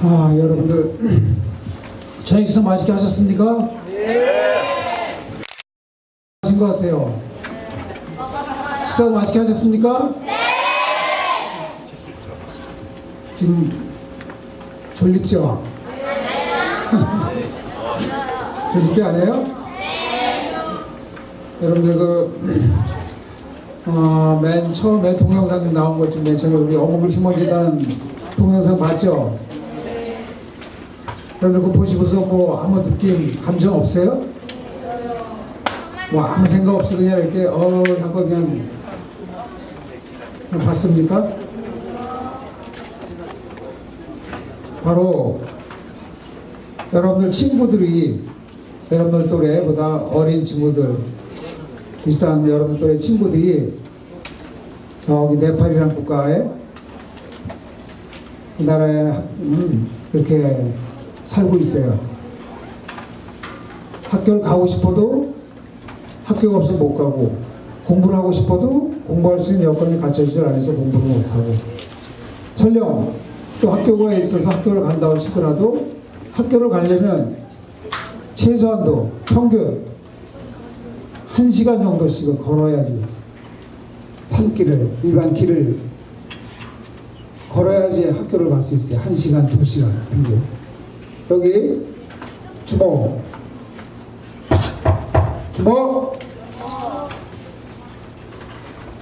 여러분들 저녁 식사 맛있게 하셨습니까? 네. 하신 것 같아요. 식사 맛있게 하셨습니까? 네. 지금 졸립죠? 졸립지 않아요? 네. 여러분들 맨 처음에 동영상 나온 것 중에 제가 우리 어묵을 심어주던 동영상 봤죠? 여러분 그거 보시고서 뭐 아무 느낌, 감정 없어요? 뭐 아무 생각 없이 그냥 이렇게 하고 그냥 봤습니까? 바로 여러분들 친구들이 여러분들 또래보다 어린 친구들, 비슷한 여러분 또래 친구들이 저기 네팔이라는 국가에 그 나라에 이렇게 살고 있어요. 학교를 가고 싶어도 학교가 없어서 못 가고, 공부를 하고 싶어도 공부할 수 있는 여건이 갖춰지지 않아서 공부를 못하고, 설령 또 학교가 있어서 학교를 간다고 치더라도 학교를 가려면 최소한도 평균 1시간 정도씩은 걸어야지, 산길을, 일반 길을 걸어야지 학교를 갈 수 있어요. 1시간, 2시간 평균. 여기 주먹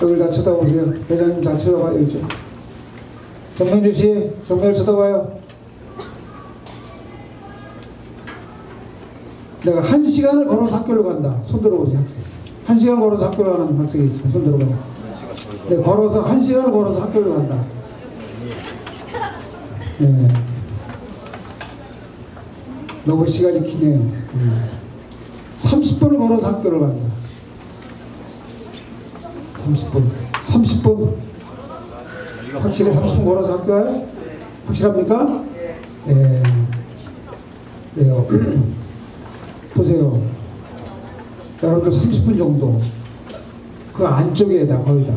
여기를 다 쳐다보세요. 회장님 다 쳐다봐요. 이쪽 정명주 씨, 정면을 쳐다봐요. 내가 1시간을 걸어서 학교를 간다. 손 들어보세요. 학생 1시간 걸어서 학교를 가는 학생이 있어요. 손 들어봐요. 내가 걸어서 1시간을 걸어서 학교를 간다. 네. 너무 시간이 기네요. 30분을 걸어서 학교를 간다. 30분? 확실히 30분 걸어서 학교 가요? 확실합니까? 네. 네요. 보세요. 여러분들 30분 정도 그 안쪽에다 거의 다.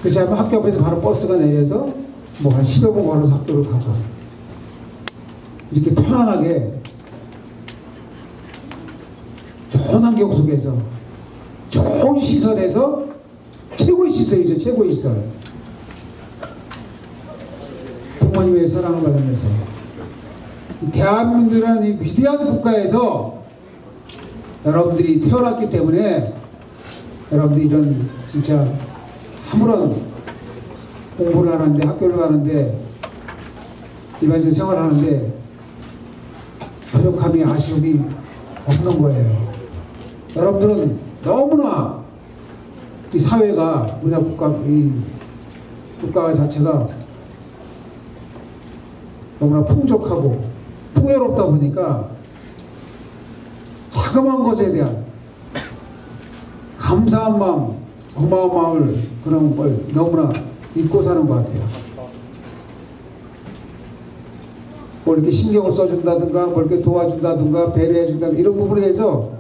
그렇지 않으면 학교 앞에서 바로 버스가 내려서 뭐 한 10여 분 걸어서 학교를 가고, 이렇게 편안하게 좋은 환경 속에서 좋은 시설에서, 최고의 시설이죠. 최고의 시설. 부모님의 사랑을 받으면서 대한민국이라는 이 위대한 국가에서 여러분들이 태어났기 때문에 여러분들이 이런 진짜 아무런 공부를 하는데, 학교를 가는데, 일반적인 생활을 하는데 부족함이, 아쉬움이 없는 거예요. 여러분들은 너무나 이 사회가, 우리나라 이 국가 자체가 너무나 풍족하고 풍요롭다 보니까 자그마한 것에 대한 감사한 마음, 고마운 마음을, 그런 걸 너무나 잊고 사는 것 같아요. 뭐 이렇게 신경을 써준다든가, 뭐 이렇게 도와준다든가, 배려해준다든가, 이런 부분에 대해서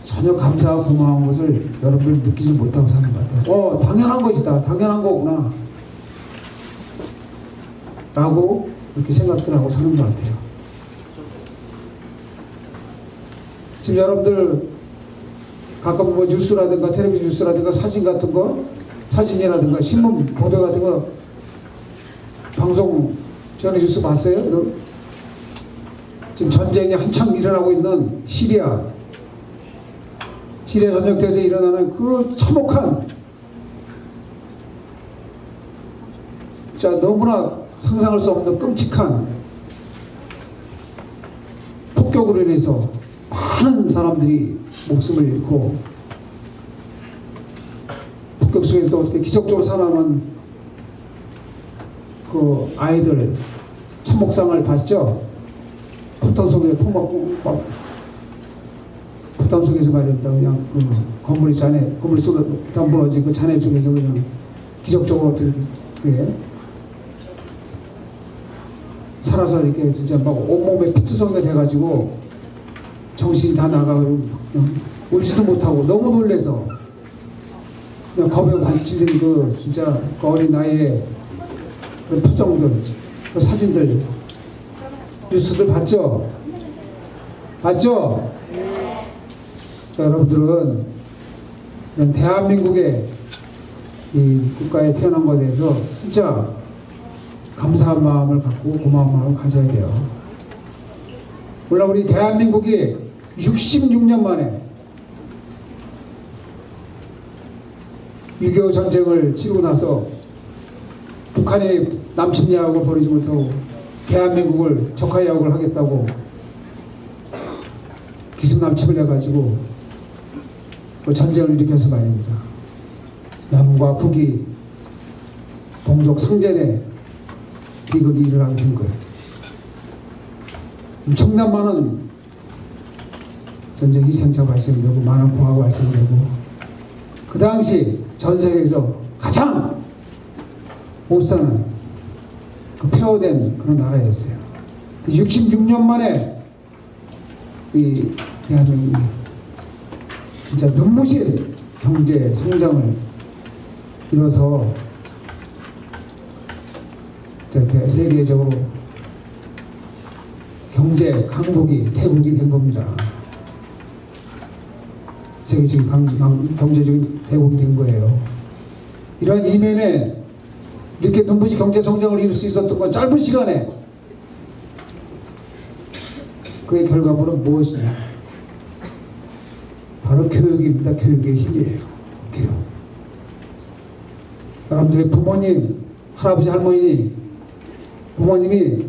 전혀 감사하고 고마운 것을 여러분들 느끼지 못하고 사는 것 같아요. 당연한 것이다, 당연한 거구나 라고 이렇게 생각들 하고 사는 것 같아요. 지금 여러분들 가끔 뭐 뉴스라든가 텔레비전 뉴스라든가 사진 같은 거, 사진이라든가 신문 보도 같은 거, 방송 전에 뉴스 봤어요? 지금 전쟁이 한참 일어나고 있는 시리아 전역대에서 일어나는 그 참혹한, 자 너무나 상상할 수 없는 끔찍한 폭격으로 인해서 많은 사람들이 목숨을 잃고, 폭격 속에서도 어떻게 기적적으로 살아남은 그 아이들 참목상을 봤죠? 포탄 속에 포탄 속에서 말입니다. 그냥 그 건물이 쏟아 다 무너진 그 잔해 속에서 그냥 기적적으로 어떻게 살아서 이렇게 진짜 막 온몸에 피투성이가 돼가지고 정신이 다 나가고 울지도 못하고 너무 놀래서 그냥 겁에 반치는 그 진짜 그 어린 나이에 그 표정들, 그 사진들, 뉴스들 봤죠? 봤죠? 여러분들은 이런 대한민국의 이 국가에 태어난 것에 대해서 진짜 감사한 마음을 갖고 고마운 마음을 가져야 돼요. 물론 우리 대한민국이 66년 만에 6.25 전쟁을 치르고 나서 북한이 남침야학을 벌이지 못하고 대한민국을 적화야학을 하겠다고 기습남침을 해가지고 그 전쟁을 일으켜서 말입니다. 남과 북이 동족 상전에 비극이 일어나게 된 거예요. 엄청난 많은 전쟁 희생자가 발생되고 많은 고아가 발생되고 그 당시 전 세계에서 가장 못 사는 그 폐허된 그런 나라였어요. 66년 만에 이 대한민국이 진짜 눈부신 경제 성장을 이뤄서 세계적으로 경제 강국이 대국이 된 겁니다. 세계적인 경제적인 대국이 된 거예요. 이러한 이면에 이렇게 눈부신 경제 성장을 이룰 수 있었던 건 짧은 시간에 그의 결과물은 무엇이냐? 바로 교육입니다. 교육의 힘이에요. 교육. 여러분들의 부모님, 할아버지, 할머니, 부모님이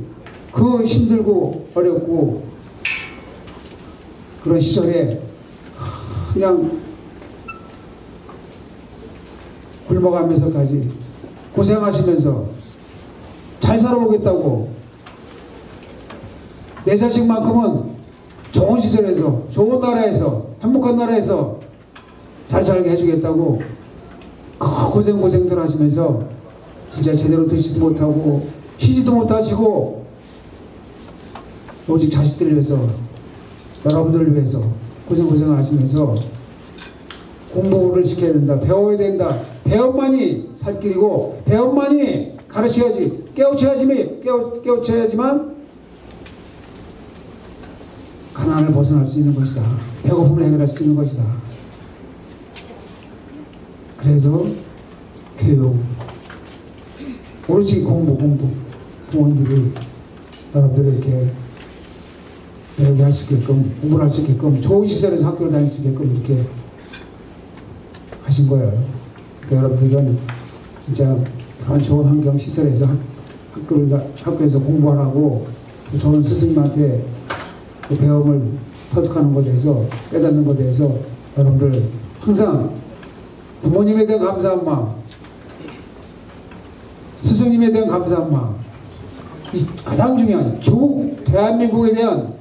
그 힘들고 어렵고 그런 시절에 그냥 굶어가면서까지 고생하시면서 잘 살아오겠다고 내 자식만큼은 좋은 시설에서 좋은 나라에서 행복한 나라에서 잘 살게 해주겠다고 그 고생들 하시면서 진짜 제대로 드시지도 못하고 쉬지도 못하시고 오직 자식들을 위해서 여러분들을 위해서 고생하시면서 공부를 시켜야 된다. 배워야 된다. 배움만이 살 길이고 배움만이 가르쳐야지 깨우쳐야지만 가난을 벗어날 수 있는 것이다. 배고픔을 해결할 수 있는 것이다. 그래서 교육 오로지 공부 부모님들이 여러분들을 이렇게 배우게 할 수 있게끔 공부를 할 수 있게끔 좋은 시설에서 학교를 다닐 수 있게끔 이렇게 하신 거예요. 그러니까 여러분들은 진짜 그런 좋은 환경 시설에서 학교에서 공부하라고 좋은 스승님한테 그 배움을 터득하는 것에 대해서 깨닫는 것에 대해서 여러분들 항상 부모님에 대한 감사한 마음, 스승님에 대한 감사한 마음, 이 가장 중요한 대한민국에 대한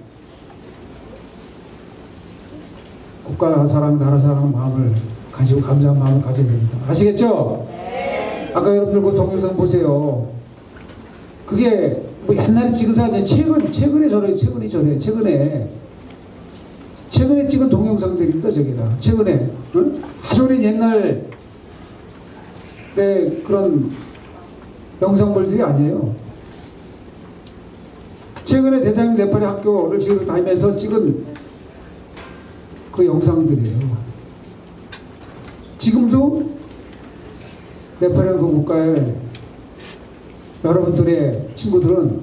국가 사랑, 나라 사랑 마음을 가지고 감사한 마음을 가져야 됩니다. 아시겠죠? 네. 아까 여러분들 그 동영상 보세요. 그게 뭐 옛날에 찍은 사진, 최근에 찍은 동영상들입니다. 저게 다 최근에 응? 아주 오랜 옛날에 그런 영상물들이 아니에요. 최근에 대장님 네팔의 학교를 지금 다니면서 찍은 그 영상들이에요. 지금도 네팔이라는 그 국가에 여러분들의 친구들은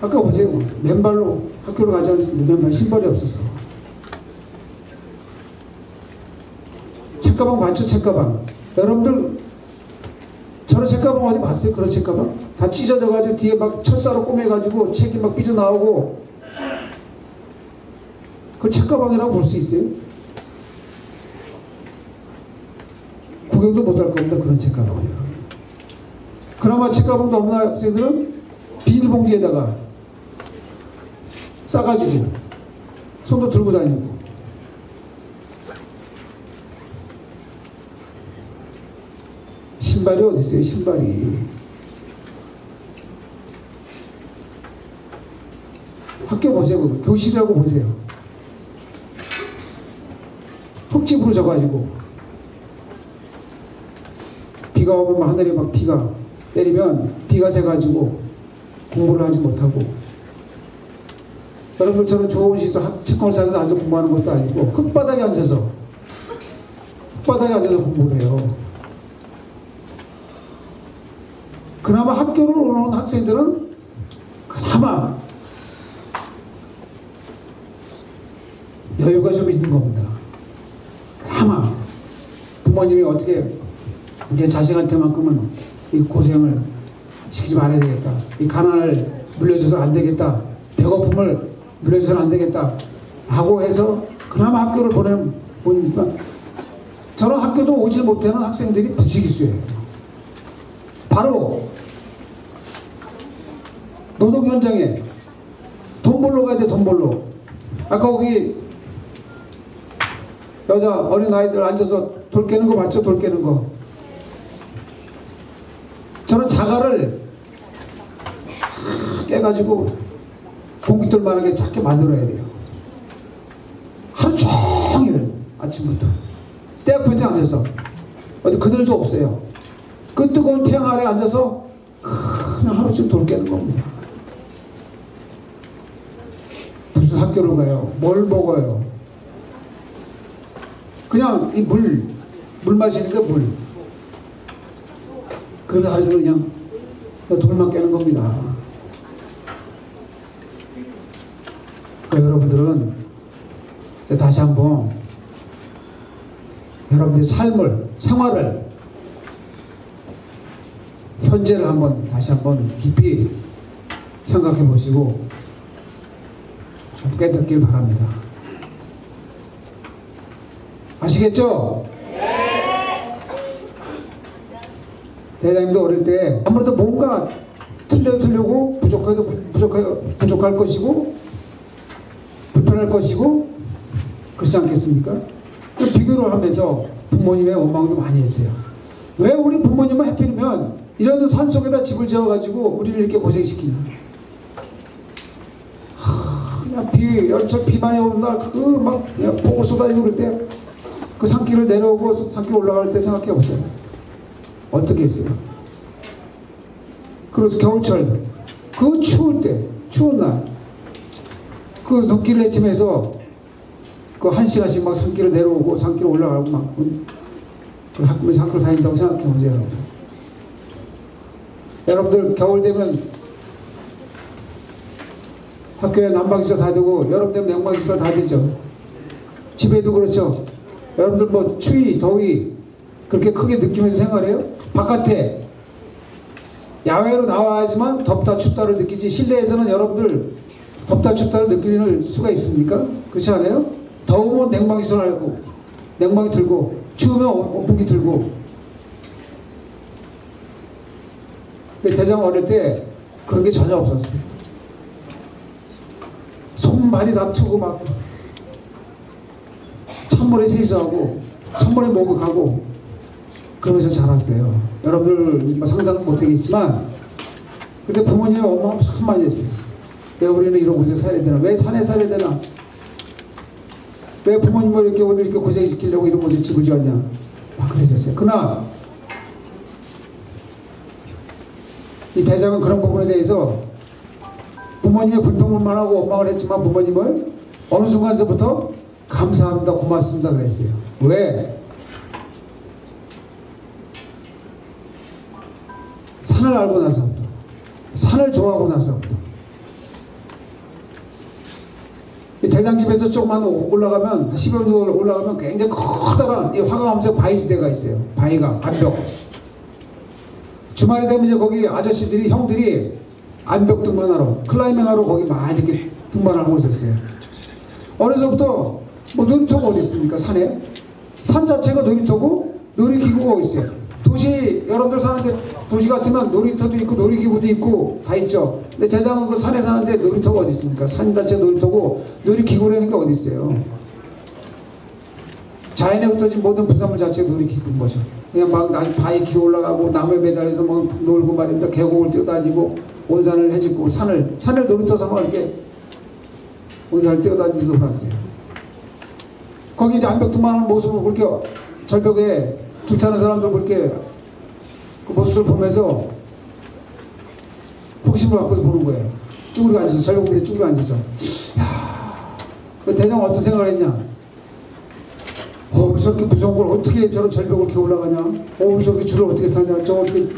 아까 보세요. 맨발로 학교를 가지 않습니다. 맨발 신발이 없어서. 책가방 맞죠? 책가방. 여러분들 저런 책가방 어디 봤어요? 그런 책가방? 다 찢어져가지고 뒤에 막 철사로 꼬매가지고 책이 막 삐져나오고 그걸 책가방이라고 볼 수 있어요? 구경도 못할 겁니다. 그런 책가방이요. 그나마 책가방도 없는 학생들은 비닐봉지에다가 싸가지고 손도 들고 다니고 신발이 어디 있어요? 신발이 학교 보세요. 교실이라고 보세요. 흙집으로 져가지고 비가 오면 하늘에 막 비가 때리면 비가 새가지고 공부를 하지 못하고, 여러분들처럼 좋은 시설, 책걸상에서 앉아서 공부하는 것도 아니고 흙바닥에 앉아서 공부를 해요. 그나마 학교를 오는 학생들은 그나마 여유가 좀 있는 겁니다. 그나마 부모님이 어떻게 이제 자식한테만큼은 이 고생을 시키지 말아야 되겠다, 이 가난을 물려줘서 안 되겠다, 배고픔을 물려줘서는 안 되겠다 하고 해서 그나마 학교를 보니까 저런 학교도 오질 못하는 학생들이 부지기수예요. 바로 노동 현장에 돈 벌러 가야 돼. 돈 벌러. 아까 거기 여자 어린 아이들 앉아서 돌 깨는 거 봤죠? 돌 깨는 거. 저는 자갈을 깨가지고 공깃돌만하게 작게 만들어야 돼요. 하루 종일 아침부터 때 앞에 앉아서, 어디 그늘도 없어요. 그 뜨거운 태양 아래 앉아서 그냥 하루 종일 돌 깨는 겁니다. 무슨 학교를 가요? 뭘 먹어요? 그냥 이 물 마시는 게 물. 그래서 하루 종일 그냥 돌만 깨는 겁니다. 그러니까 여러분들은 다시 한번 여러분들의 삶을, 생활을, 현재를 한번 다시 한번 깊이 생각해 보시고 좀 깨닫길 바랍니다. 아시겠죠? 대장님도 어릴 때 아무래도 뭔가 틀려고 부족할 것이고 불편할 것이고 그렇지 않겠습니까? 비교를 하면서 부모님의 원망도 많이 했어요. 왜 우리 부모님은 하필이면 이런 산속에다 집을 지어가지고 우리를 이렇게 고생시키냐. 그냥 열철 비 많이 오는 날 막 그냥 보고 쏟아지고 그럴 때 그 산길을 내려오고 산길 올라갈 때 생각해 보세요. 어떻게 했어요? 그래서 겨울철 그 추울 때, 추운 날 그 눈길 내침해서 그 1시간씩 막 산길을 내려오고 산길 올라가고 막 학교에서 학교를 다닌다고 생각해 보세요. 여러분. 여러분들 겨울 되면 학교에 난방시설 다 되고 여름 되면 냉방시설 다 되죠. 집에도 그렇죠. 여러분들 뭐 추위, 더위 그렇게 크게 느끼면서 생활해요? 바깥에 야외로 나와야지만 덥다 춥다를 느끼지 실내에서는 여러분들 덥다 춥다를 느낄 수가 있습니까? 그렇지 않아요? 더우면 냉방시설 하고 냉방이 들고 추우면 온풍기 들고. 근데 대장 어릴 때 그런 게 전혀 없었어요. 손발이 다투고 막 찬물에 세수하고 찬물에 목욕하고 그러면서 자랐어요. 여러분들 뭐 상상 못하겠지만 그때 부모님의 원망을 참 많이 했어요. 왜 우리는 이런 곳에 살아야 되나? 왜 산에 살아야 되나? 왜 부모님을 이렇게 우리 이렇게 고생시키려고 이런 곳에 집을 지었냐? 막 그랬었어요. 그러나 이 대장은 그런 부분에 대해서 부모님의 불평불만하고 원망을 했지만 부모님을 어느 순간서부터 감사합니다, 고맙습니다 그랬어요. 왜? 산을 알고 나서부터, 산을 좋아하고 나서부터. 이 대장집에서 조금만 올라가면 10여 정도 올라가면 굉장히 커다란 이 화강암석 바위지대가 있어요. 바위가 암벽. 주말이 되면 이제 거기 아저씨들이 형들이 암벽 등반하러 클라이밍하러 거기 많이 이렇게 등반을 하고 있었어요. 어려서부터 뭐 놀이터가 어디 있습니까? 산에 산 자체가 놀이터고 놀이기구가 있어요. 도시 여러분들 사는데 도시 같으면 놀이터도 있고 놀이기구도 있고 다 있죠. 근데 대장은 그 산에 사는데 놀이터가 어디 있습니까? 산 자체 놀이터고 놀이기구라는 게 어디 있어요? 자연에 흩어진 모든 부산물 자체가 놀이기구인 거죠. 그냥 막 바위 기어 올라가고 나무에 매달려서 막 놀고 말입니다. 계곡을 뛰어다니고 온산을 해집고 산을 놀이터 삼아 이렇게 온산을 뛰어다니면서 놀았어요. 거기 이제 암벽등반하는 모습을 그렇게 절벽에 불타는 사람들 그렇게 그 모습을 보면서 호기심을 갖고 보는 거예요. 쭈그리고 앉아서, 전력 밑에 쭈그리고 앉아서. 야, 그 대장은 어떤 생각을 했냐? 저렇게 무서운 걸 어떻게 저런 절벽을 이렇게 올라가냐? 저렇게 줄을 어떻게 타냐? 저렇게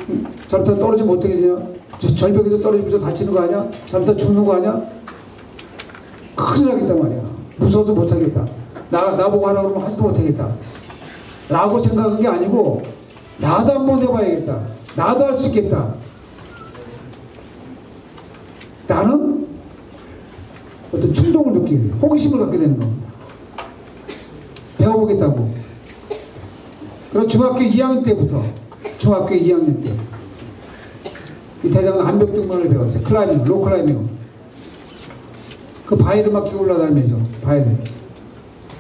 잘못하면 떨어지면 어떻게 되냐? 저 절벽에서 떨어지면서 다치는 거 아니야? 잘못하면 죽는 거 아니야? 큰일 나겠단 말이야. 무서워서 못하겠다. 나보고 하라고 그러면 하지도 못하겠다. 라고 생각한 게 아니고, 나도 한번 해봐야겠다. 나도 할 수 있겠다. 라는 어떤 충동을 느끼게 돼요. 호기심을 갖게 되는 겁니다. 배워보겠다고. 그럼 중학교 2학년 때부터, 중학교 2학년 때, 이 대장은 암벽 등반을 배웠어요. 클라이밍, 로클라이밍. 그 바위를 막 끼고 올라다니면서, 바위를.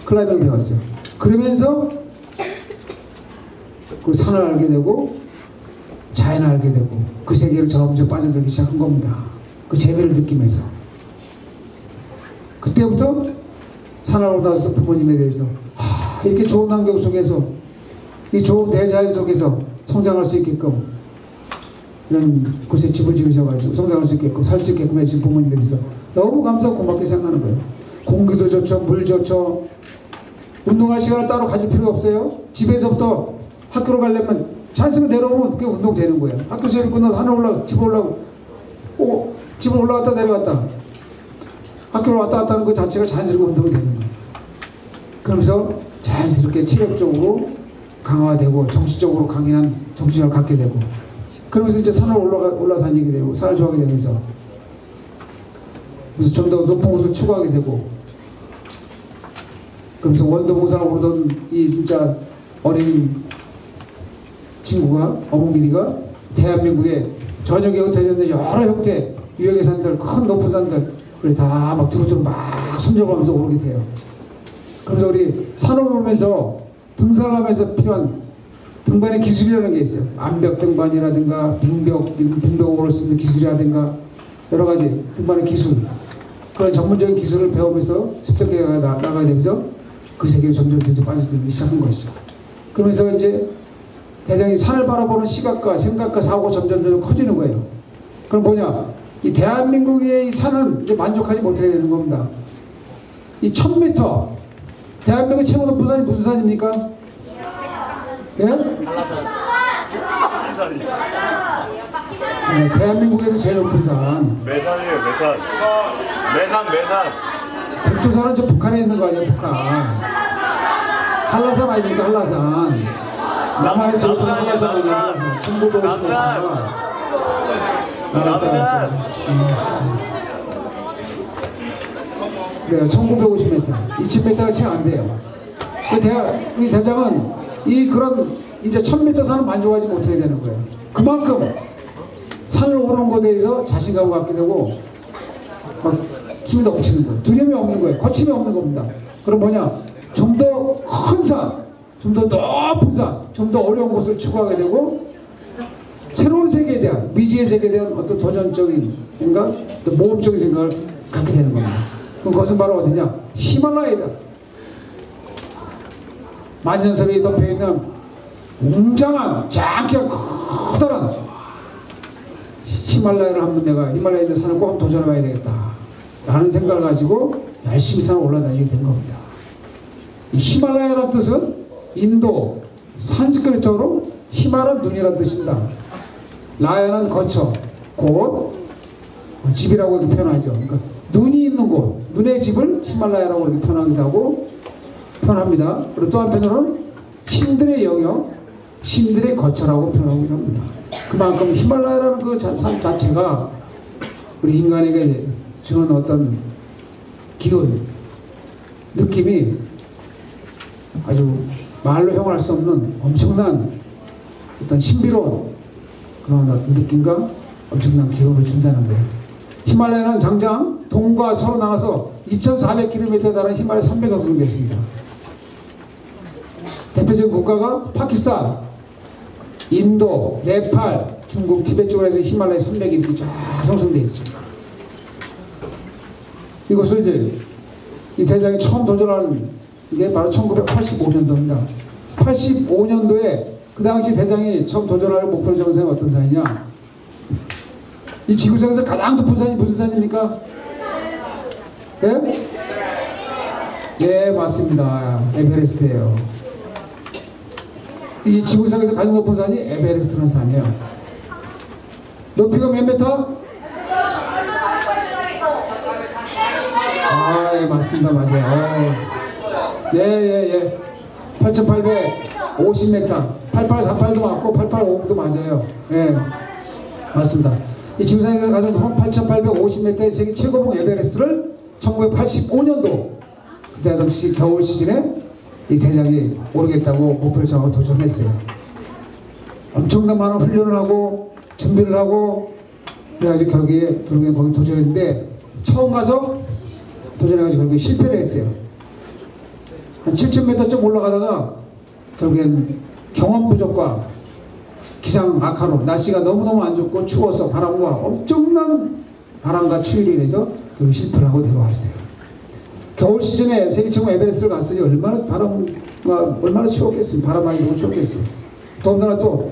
클라이밍을 배웠어요. 그러면서 그 산을 알게 되고, 자연을 알게 되고, 그 세계를 점점 빠져들기 시작한 겁니다. 그 재미를 느끼면서. 그때부터 산을 올라서 부모님에 대해서 이렇게 좋은 환경 속에서, 이 좋은 대자연 속에서 성장할 수 있게끔 이런 곳에 집을 지으셔가지고 성장할 수 있게끔 살 수 있게끔 해주신 부모님에 대해서 너무 감사하고 고맙게 생각하는 거예요. 공기도 좋죠, 물 좋죠. 운동할 시간을 따로 가질 필요가 없어요. 집에서부터 학교로 가려면 자연스럽게 내려오면 그게 운동되는 거예요. 학교 수업이 끝나서 하늘 올라가고 집에 올라가고 집을 올라갔다 내려갔다 학교를 왔다 갔다 하는 그 자체가 자연스럽게 운동이 되는 거예요. 그러면서 자연스럽게 체력적으로 강화되고 정신적으로 강인한 정신을 갖게 되고, 그러면서 이제 산을 올라다니게 되고 산을 좋아하게 되면서 그래서 좀 더 높은 곳을 추구하게 되고, 그러면서 원도봉사를 오르던 이 진짜 어린 친구가, 어몽길이가 대한민국의 전역에 흩어져 있는 여러 형태 유역의 산들, 큰 높은 산들 다 막 두루두루 막 선정하면서 오르게 돼요. 그래서 우리 산을 오르면서 등산을 하면서 필요한 등반의 기술이라는 게 있어요. 암벽 등반이라든가 빙벽 오를 수 있는 기술이라든가 여러 가지 등반의 기술, 그런 전문적인 기술을 배우면서 습득해 나가야 되면서 그 세계를 점점 빠져들기 시작한 것이죠. 그러면서 이제 대장이 산을 바라보는 시각과 생각과 사고가 점점 커지는 거예요. 그럼 뭐냐? 이 대한민국의 이 산은 이제 만족하지 못하게 되는 겁니다. 이 1000m, 대한민국의 최고 높은 산이 무슨 산입니까? 예? 네, 대한민국에서 제일 높은 산. 매산이에요, 매산. 매산. 백두산은 저 북한에 있는 거 아니에요, 북한. 한라산 아닙니까, 한라산. 남한에서 제일 높은 한라산 아니에요, 한라산. 1950m. 알았어. 그래요, 1950m. 2000m가 채 안 돼요. 이 대장은 그런 이제 1000m 산을 만족하지 못하게 되는 거예요. 그만큼 산을 오르는 것에 대해서 자신감을 갖게 되고 막 힘이 넘치는 거예요. 두려움이 없는 거예요. 거침이 없는 겁니다. 그럼 뭐냐? 좀 더 큰 산, 좀 더 높은 산, 좀 더 어려운 곳을 추구하게 되고, 새로운 세계에 대한, 미지의 세계에 대한 어떤 도전적인 생각, 또 모험적인 생각을 갖게 되는 겁니다. 그것은 바로 어디냐? 히말라야다. 만년설이 덮여있는 웅장한, 장기한, 커다란 히말라야를 한번 내가, 히말라야에 있는 산을 꼭 한번 도전해봐야 되겠다 라는 생각을 가지고 열심히 산을 올라다니게 된 겁니다. 이 히말라야라는 뜻은 인도 산스크리트어로 히말은 눈이라는 뜻입니다. 라야는 거처, 곳, 집이라고 이렇게 표현하죠. 그러니까 눈이 있는 곳, 눈의 집을 히말라야라고 이렇게 표현합니다. 그리고 또 한편으로는 신들의 영역, 신들의 거처라고 표현하기도 합니다. 그만큼 히말라야라는 그 산 자체가 우리 인간에게 주는 어떤 기운, 느낌이 아주 말로 형용할 수 없는 엄청난 어떤 신비로운 그런 어떤 느낌과 엄청난 기운을 준다는 거예요. 히말라야는 당장 동과 서로 나눠서 2400km에 달하는 히말라야 산맥이 형성되어 있습니다. 대표적인 국가가 파키스탄, 인도, 네팔, 중국, 티베트 쪽으로 해서 히말라야 산맥이 이렇게 쫙 형성되어 있습니다. 이것을 이제 이 대장이 처음 도전하는 게 바로 1985년도입니다. 85년도에 그 당시 대장이 처음 도전할 목표를 정한 산이 어떤 산이냐? 이 지구상에서 가장 높은 산이 무슨 산입니까? 예? 예, 맞습니다. 에베레스트예요. 이 지구상에서 가장 높은 산이 에베레스트라는 산이에요. 높이가 몇 미터? 아, 예, 맞습니다. 맞아요. 예. 8,850m. 8838도 맞고 8850도 맞아요. 예, 맞습니다. 이 지구상에서 가장 높은 8,850m의 세계 최고봉 에베레스트를 1985년도 그때 당시 겨울 시즌에 이 대장이 오르겠다고 목표를 정하고 도전했어요. 엄청난 많은 훈련을 하고 준비를 하고 그래가지고 결국에 거기 도전했는데 처음 가서 도전해가지고 결국에 실패를 했어요. 한 7,000m쯤 올라가다가 결국엔 경험 부족과 기상 악화로 날씨가 너무너무 안 좋고 추워서 바람과 엄청난 바람과 추위로 인해서 그 실패를 하고 내려왔어요. 겨울 시즌에 세계 최고 에베레스트를 갔으니 얼마나 바람과 얼마나 추웠겠어요. 바람 많이 불고 추웠겠어요. 더군다나 또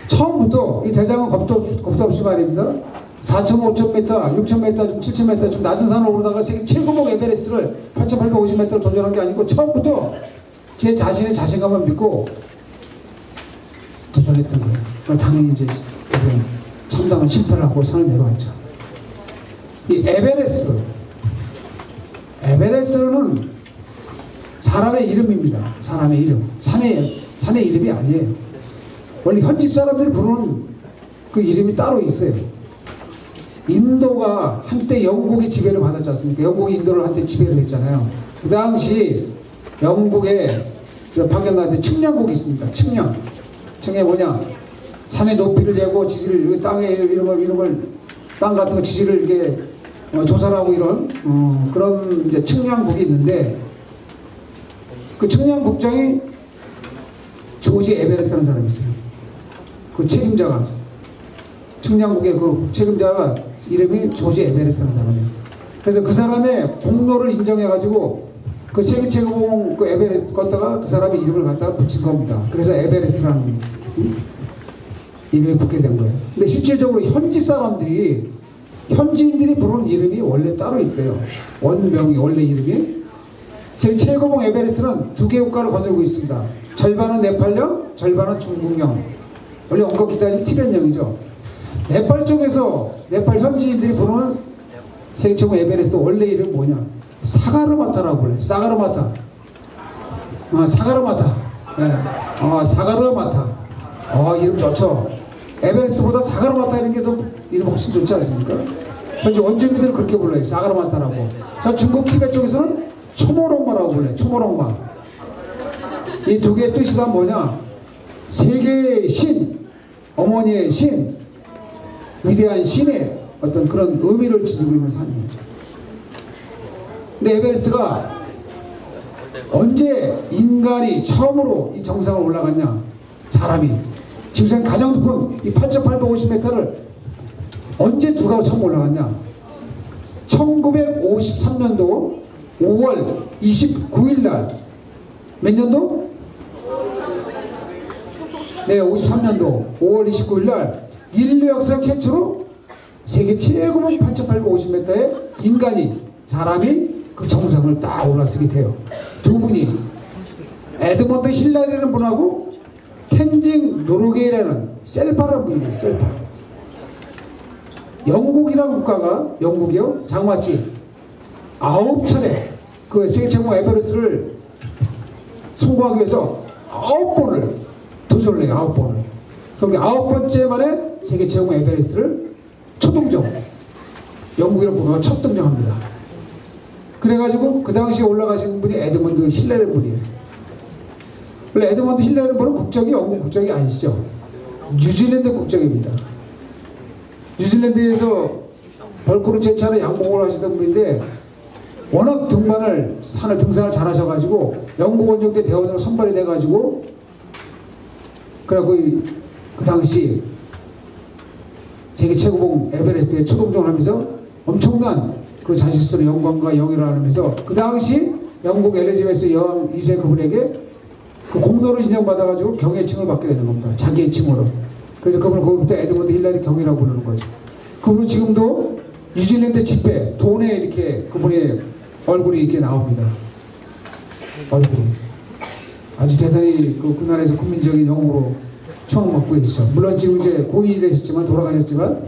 처음부터 이 대장은 겁도 없이 말입니다. 4,500m, 6,000m, 7,000m 좀 낮은 산을 오르다가 세계 최고봉 에베레스트를 8,850m를 도전한 게 아니고 처음부터 제 자신의 자신감을 믿고 도전했던 거예요. 당연히 이제 참담한 실패를 하고 산을 내려왔죠. 이 에베레스트는 사람의 이름입니다. 사람의 이름. 산의 이름이 아니에요. 원래 현지 사람들이 부르는 그 이름이 따로 있어요. 인도가 한때 영국의 지배를 받았지 않습니까? 영국이 인도를 한때 지배를 했잖아요. 그 당시 영국에 파견나한테 측량국이 있습니다. 측량이 뭐냐? 산의 높이를 재고 지지를 땅에 이런 걸 땅 같은 거 지지를 이렇게 조사를 하고 이런 그런 이제 측량국이 있는데 그 측량국장이 조지 에베레스라는 사람이 있어요. 그 책임자가 측량국의 그 책임자가 이름이 조지 에베레스라는 사람이에요. 그래서 그 사람의 공로를 인정해가지고 그 세계 최고봉 그 에베레스트 걷다가 그 사람의 이름을 갖다가 붙인 겁니다. 그래서 에베레스트라는 이름이 붙게 된 거예요. 근데 실질적으로 현지인들이 부르는 이름이 원래 따로 있어요. 원명이 원래 이름이. 세계 최고봉 에베레스트는 두 개 국가를 거느리고 있습니다. 절반은 네팔령, 절반은 중국령. 원래 원격 기타는 티벳령이죠. 네팔 쪽에서 네팔 현지인들이 부르는 세계 최고 에베레스트 원래 이름 뭐냐? 사가르마타라고 불러요. 사가르마타. 사가르마타. 네. 사가르마타. 이름 좋죠. 에베레스트보다 사가르마타 이런 게 더 이름 훨씬 좋지 않습니까? 현재 원주민들은 그렇게 불러요. 사가르마타라고. 자, 중국 티벳 쪽에서는 초모롱마라고 불러요. 초모롱마. 이 두 개의 뜻이 다 뭐냐? 세계의 신, 어머니의 신, 위대한 신의 어떤 그런 의미를 지니고 있는 산이에요. 근데 에베레스트가 언제 인간이 처음으로 이 정상을 올라갔냐? 사람이 지구상 가장 높은 이 8,850m를 언제 누가 처음 올라갔냐? 1953년도 5월 29일 날 몇 년도? 네, 53년도 5월 29일 날 인류 역사 최초로 세계 최고봉 8,850m의 사람이 그 정상을 딱 올라서게 돼요. 두 분이 에드먼드 힐라리라는 분하고 텐징 노르게이라는 셀파라는 분이에요. 셀파. 영국이라는 국가가 영국이요. 장마치 9차례 그 세계 최고봉 에베레스트를 성공하기 위해서 9번을 도전을 해요. 9번을. 그럼 9번째 만에 세계 최고봉 에베레스트를 초등정 영국이라는 국가가 첫 등장합니다. 그래가지고 그 당시에 올라가신 분이 에드먼드 힐라리 분이에요. 원래 에드먼드 힐라리 분은 국적이 영국 국적이 아니시죠. 뉴질랜드 국적입니다. 뉴질랜드에서 벌크를 채취하는 양봉을 하시던 분인데 워낙 등산을 잘 하셔가지고 영국 원정대 대원으로 선발이 돼가지고 그래갖고 그 당시 세계 최고봉 에베레스트에 초동정을 하면서 엄청난 그 자식수의 영광과 영예를 하면서 그 당시 영국 엘리자베스 여왕 2세 그분에게 그 공로를 인정받아가지고 경애칭을 받게 되는 겁니다. 자기의 칭으로. 그래서 그분을 거기부터 에드먼드 힐라리 경이라고 부르는 거죠. 그분은 지금도 뉴질랜드 집회 돈에 이렇게 그분의 얼굴이 이렇게 나옵니다. 얼굴이 아주 대단히 그 나라에서 국민적인 영웅으로 추앙받고 있어. 물론 지금 이제 고인이 되셨지만 돌아가셨지만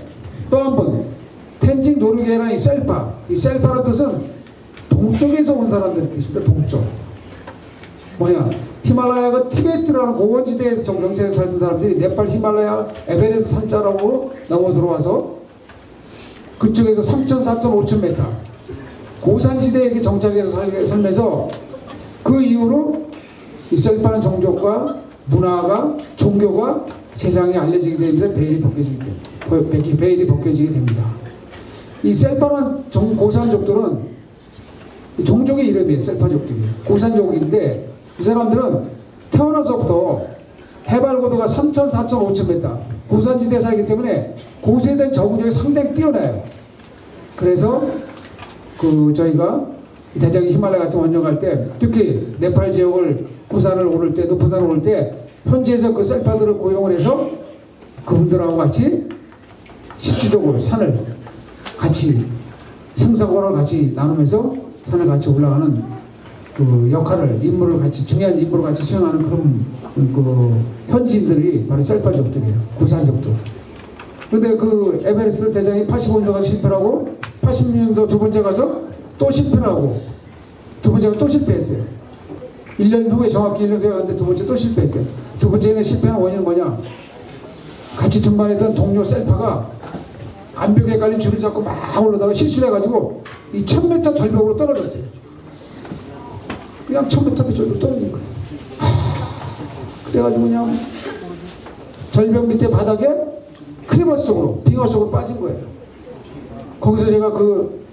또 한 번 텐징 노르게라는 이 셀파라는 뜻은 동쪽에서 온 사람들이 계십니다. 동쪽 뭐냐 히말라야가 티베트라는 고원지대에서 정경세에서 살던 사람들이 네팔 히말라야 에베레스트 산자락으로 넘어 들어와서 그쪽에서 3,000, 4,000, 5,000m 고산지대에 이렇게 정착해서 살면서 그 이후로 이 셀파라는 종족과 문화가 종교가 세상에 알려지게 되면서 베일이 벗겨지게 됩니다. 이 셀파라는 고산족들은 종족의 이름이에요. 셀파족들이 고산족인데 이 사람들은 태어나서부터 해발고도가 3,000, 4,000, 5,000m 고산지대에 살기 때문에 고세된 적응력이 상당히 뛰어나요. 그래서 그 저희가 대장이 히말라야 같은 원정 갈 때 특히 네팔 지역을 고산을 오를 때 높은 산을 오를 때 현지에서 그 셀파들을 고용을 해서 그분들하고 같이 실질적으로 산을 같이 생사고를 같이 나누면서 산을 같이 올라가는 그 역할을 중요한 임무를 같이 수행하는 그런 그 현지인들이 바로 셀파족들이에요. 고산족들. 근데 그 에베레스트 대장이 85년도 가서 실패를 하고 86년도 두 번째 가서 또 실패를 하고 두 번째가 또 실패했어요. 1년 후에 정확히 1년 후에 갔는데 두 번째 또 실패했어요. 두 번째는 실패한 원인은 뭐냐? 같이 등반했던 동료 셀파가 암벽에 깔린 줄을 잡고 막 올라다가 실수를 해가지고 이 1000m 절벽으로 떨어졌어요. 그냥 1000m 절벽으로 떨어진 거예요. 그래가지고 그냥 절벽 밑에 바닥에 크레바스 속으로 빙하 속으로 빠진 거예요. 거기서 제가 그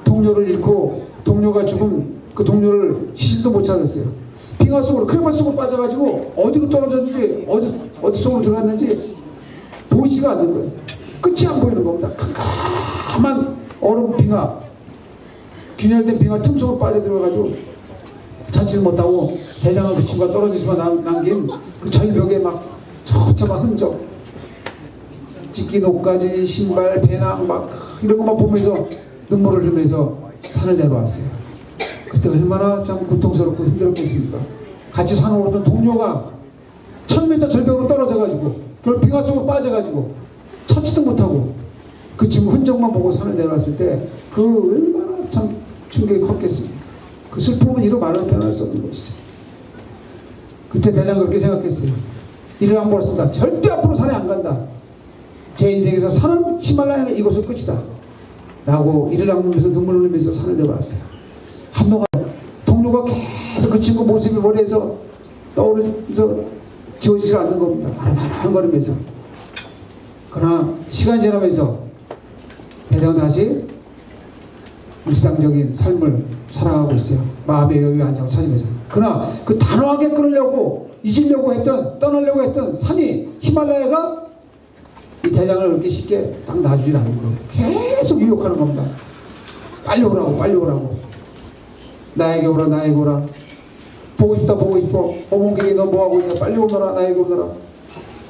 동료를 잃고 동료가 죽은 그 동료를 시신도 못 찾았어요. 빙하 속으로 크레바스 속으로 빠져가지고 어디로 떨어졌는지 어디 속으로 들어갔는지 보이지가 않는 거예요. 끝이 안 보이는 겁니다. 캄캄한 얼음 빙하 균열된 빙하 틈 속으로 빠져들어가지고 찾지 못하고 대장은 그 친구가 떨어지지만 남긴 그 절벽에 막 처참한 흔적 찢긴 옷가지 신발 배낭 막 이런 것만 보면서 눈물을 흘리면서 산을 내려왔어요. 그때 얼마나 참 고통스럽고 힘들었겠습니까. 같이 산을 오르던 동료가 1000m 절벽으로 떨어져가지고 그걸 빙하 속으로 빠져가지고 찾지도 못하고 그 친구 흔적만 보고 산을 내려왔을 때 그 얼마나 참 충격이 컸겠습니까. 그 슬픔은 이루 말로 표현할 수 없는 것이죠. 그때 대장은 그렇게 생각했어요. 이를 한 번 쓴다. 절대 앞으로 산에 안 간다. 제 인생에서 산은 히말라야는 이곳은 끝이다. 라고 이를 낚으면서 눈물을 흘리면서 산을 내려왔어요. 한동안 동료가 계속 그 친구 모습이 머리에서 떠오르면서 지워지지 않는 겁니다. 아른아른거리면서. 그러나 시간이 지나면서 대장은 다시 일상적인 삶을 살아가고 있어요. 마음의 여유 안정을 찾으면서. 그러나 그 단호하게 끊으려고 잊으려고 했던 떠나려고 했던 산이 히말라야가 이 대장을 그렇게 쉽게 딱 놔주질 않는 거예요. 계속 유혹하는 겁니다. 빨리 오라고 빨리 오라고 나에게 오라 나에게 오라 보고 싶다 보고 싶어 어몽길이 너 뭐하고 있냐 빨리 오너라 나에게 오너라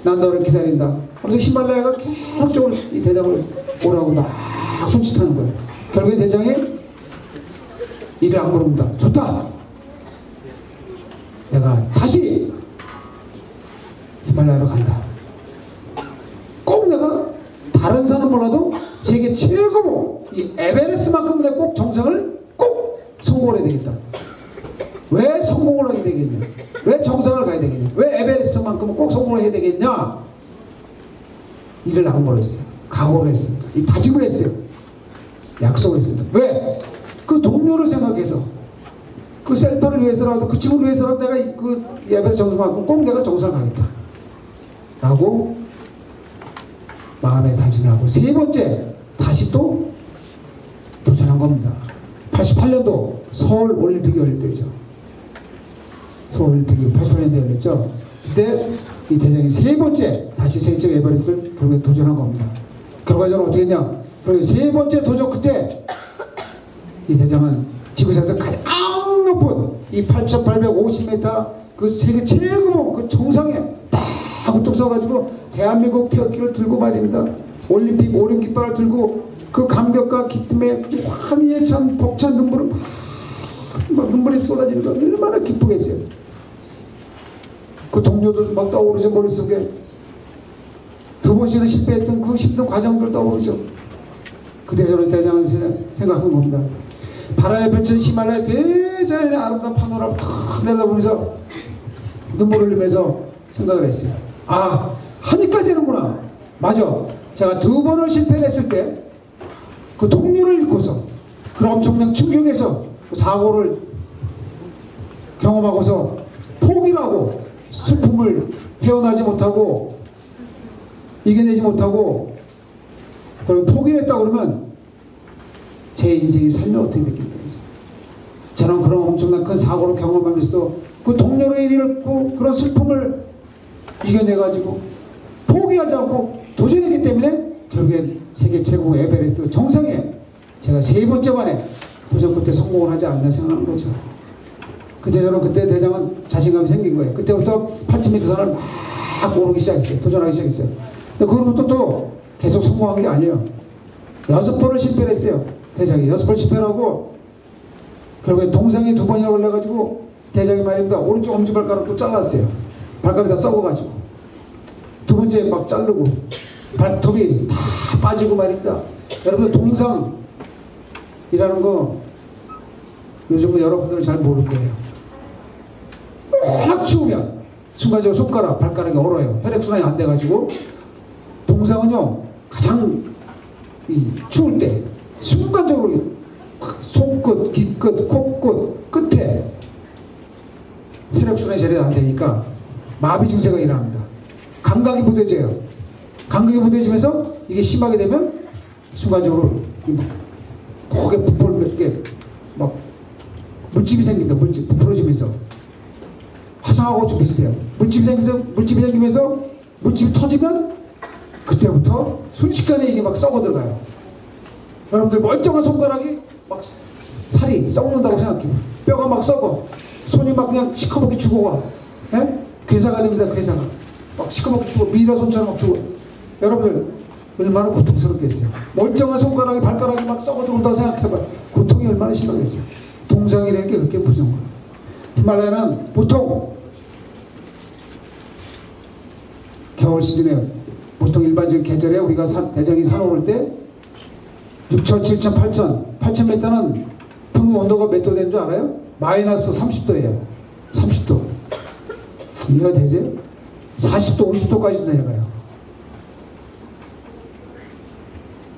난 너를 기다린다 하면서 히말라야가 계속적으로 이 대장을 오라고 막 손짓하는 거예요. 결국에 대장이 이를 안 부릅니다. 좋다 내가 다시 히말라야로 간다. 꼭 내가 다른 산은 몰라도 세계 최고봉 이 에베레스트만큼은 내가 꼭 정상을 꼭 성공을 해야 되겠다. 왜 성공을 하게 되겠냐? 왜 정상을 가야 되겠냐? 왜 에베레스트만큼은 꼭 성공을 해야 되겠냐? 이를 낙오를 했어요. 각오를 했습니다. 이 다짐을 했어요. 약속을 했습니다. 왜? 그 동료를 생각해서 그 셀파를 위해서라도 그 친구를 위해서라도 내가 그 에베레스트 정상만큼 꼭 내가 정상을 가겠다. 라고 마음에 다짐을 하고 세 번째 다시 또 도전한 겁니다. 88년도 서울 올림픽이 열릴 때죠. 서울 올림픽이 88년도에 열렸죠. 그때 이 대장이 세 번째 다시 세계적 에베레스트를 결국에 도전한 겁니다. 결과적으로 어떻게 했냐? 그리고 세 번째 도전 그때 이 대장은 지구상에서 가장 높은 이 8,850m 그 세계 최고봉 그 정상에 딱 우뚝 서가지고 대한민국 태극기를 들고 말입니다. 올림픽 오륜 깃발을 들고 그 감격과 기쁨에 환희에 찬 벅찬 눈물을 막 눈물이 쏟아지는 거 얼마나 기쁘겠어요. 그 동료도 막 떠오르죠. 머릿속에 두 번씩이나 실패했던 그 힘든 과정들 떠오르죠. 그때 저는 대장을 생각한 겁니다. 바람에 펼쳐진 히말라야 대자연의 아름다운 파노라마를 탁 내려다보면서 눈물을 흘리면서 생각을 했어요. 아, 하니까 되는구나. 맞아. 제가 2번을 실패를 했을 때 그 동료를 잃고서 그 엄청난 충격에서 그 사고를 경험하고서 포기하고 슬픔을 헤어나지 못하고 이겨내지 못하고 그리고 포기를 했다 그러면 제 인생이 살면 어떻게 됐겠냐고. 저는 그런 엄청난 큰 사고를 경험하면서도 그 동료를 잃고 그런 슬픔을 이겨내가지고 포기하지 않고 도전했기 때문에 결국엔 세계 최고 에베레스트 정상에 제가 3번째 만에 도전 끝에 성공을 하지 않나 생각하는 거죠. 그때 저는 그때 대장은 자신감이 생긴 거예요. 그때부터 8,000m 산을 막 오르기 시작했어요. 도전하기 시작했어요. 근데 그로부터 또 계속 성공한 게 아니에요. 6번을 실패를 했어요. 대장이 6번 실패를 하고 결국에 동상이 2번이나 올라가지고 대장이 말입니다. 오른쪽 엄지발가락 또 잘랐어요. 발가락이 다 썩어가지고 2번째 막 자르고 발톱이 다 빠지고 말입니다. 여러분들 동상이라는 거 요즘은 여러분들은 잘 모를 거예요. 워낙 추우면 순간적으로 손가락, 발가락이 얼어요. 혈액순환이 안 돼가지고. 동상은요 가장 추울 때 순간적으로 손끝, 귀끝, 코끝 끝에 혈액순환이 제대로 안 되니까 마비 증세가 일어납니다. 감각이 부대져요. 감각이 부대지면서 이게 심하게 되면 순간적으로 거기에 부풀게 막 물집이 생깁니다. 물집 부풀어지면서 화상하고 좀 비슷해요. 물집이 생기면서 물집이 터지면 그때부터 순식간에 이게 막 썩어 들어가요. 여러분들 멀쩡한 손가락이 막 살이 썩는다고 생각해요. 뼈가 막 썩어. 손이 막 그냥 시커멓게 죽어가. 예? 괴사가 됩니다. 괴사가. 막 시커멓게 죽어. 미라 손처럼 막 죽어. 여러분들 얼마나 고통스럽겠어요. 멀쩡한 손가락이 발가락이 막 썩어 들어온다고 생각해봐. 고통이 얼마나 심하겠어요. 동상이라는 게 그렇게 무서운 거예요. 히말라야는 보통 겨울 시즌에 보통 일반적인 계절에 우리가 대장이 산 오를 때 6,000, 7,000, 8,000, 8,000m는 평균 온도가 몇 도 되는 줄 알아요? 마이너스 30도예요. 30도. 이해가 되세요? 40도, 50도까지도 내려가요.